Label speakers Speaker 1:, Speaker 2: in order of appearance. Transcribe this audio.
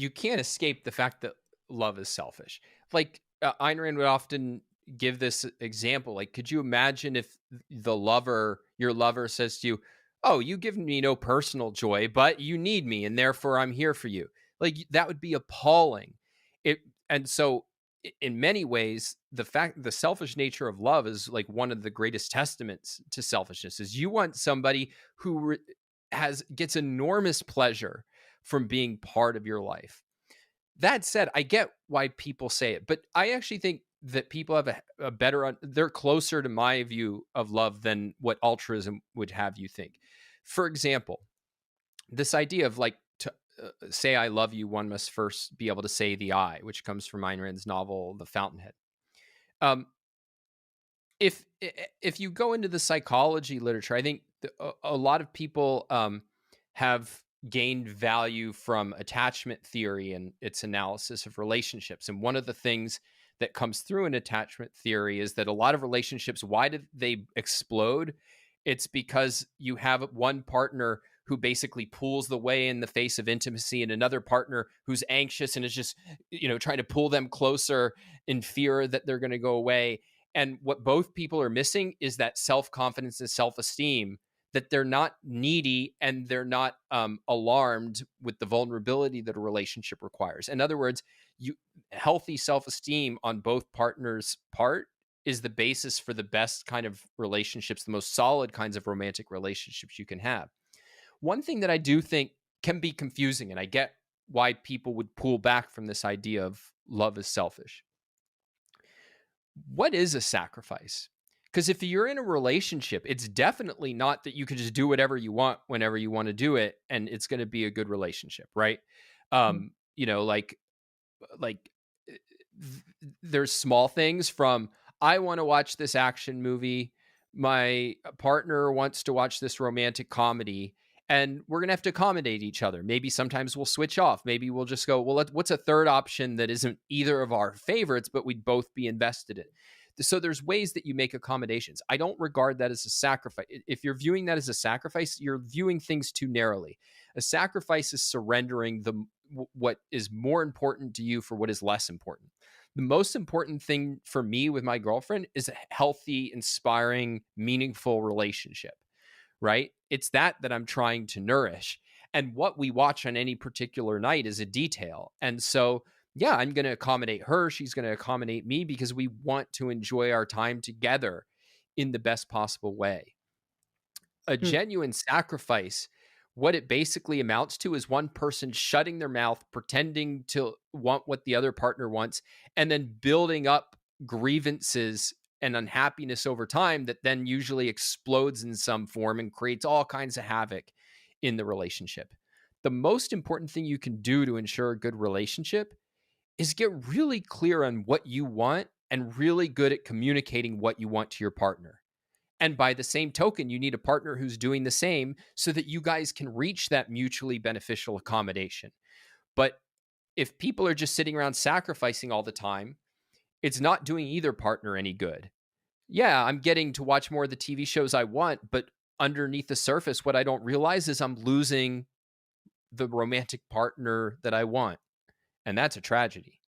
Speaker 1: you can't escape the fact that love is selfish. Like Ayn Rand would often give this example. Like, could you imagine if your lover says to you, "Oh, you give me no personal joy, but you need me, and therefore I'm here for you." Like that would be appalling. It and so in many ways, the selfish nature of love is like one of the greatest testaments to selfishness. Is you want somebody who has gets enormous pleasure from being part of your life. That said, I get why people say it, but I actually think that people have a better, they're closer to my view of love than what altruism would have you think. For example, this idea of like to say I love you, one must first be able to say the I, which comes from Ayn Rand's novel The Fountainhead. Um, if you go into the psychology literature, I think a lot of people have gained value from attachment theory and its analysis of relationships. And one of the things that comes through in attachment theory is that a lot of relationships, why do they explode? It's because you have one partner who basically pulls the way in the face of intimacy and another partner who's anxious and is just, trying to pull them closer in fear that they're going to go away. And what both people are missing is that self-confidence and self-esteem, that they're not needy and they're not alarmed with the vulnerability that a relationship requires. In other words, healthy self-esteem on both partners' part is the basis for the best kind of relationships, the most solid kinds of romantic relationships you can have. One thing that I do think can be confusing, and I get why people would pull back from this idea of love is selfish. What is a sacrifice? Because if you're in a relationship, it's definitely not that you can just do whatever you want whenever you want to do it, and it's going to be a good relationship, right?
Speaker 2: Mm.
Speaker 1: Um, you know, like like there's small things from I want to watch this action movie, my partner wants to watch this romantic comedy, and we're gonna have to accommodate each other. Maybe sometimes we'll switch off. Maybe we'll just go, well, what's a third option that isn't either of our favorites, but we'd both be invested in. So there's ways that you make accommodations. I don't regard that as a sacrifice. If you're viewing that as a sacrifice, you're viewing things too narrowly. A sacrifice is surrendering what is more important to you for what is less important. The most important thing for me with my girlfriend is a healthy, inspiring, meaningful relationship, right? It's that I'm trying to nourish. And what we watch on any particular night is a detail. And so, yeah, I'm going to accommodate her. She's going to accommodate me because we want to enjoy our time together in the best possible way. A
Speaker 2: Mm.
Speaker 1: genuine sacrifice, what it basically amounts to is one person shutting their mouth, pretending to want what the other partner wants, and then building up grievances and unhappiness over time that then usually explodes in some form and creates all kinds of havoc in the relationship. The most important thing you can do to ensure a good relationship is get really clear on what you want and really good at communicating what you want to your partner. And by the same token, you need a partner who's doing the same so that you guys can reach that mutually beneficial accommodation. But if people are just sitting around sacrificing all the time, it's not doing either partner any good. Yeah, I'm getting to watch more of the TV shows I want, but underneath the surface, what I don't realize is I'm losing the romantic partner that I want. And that's a tragedy.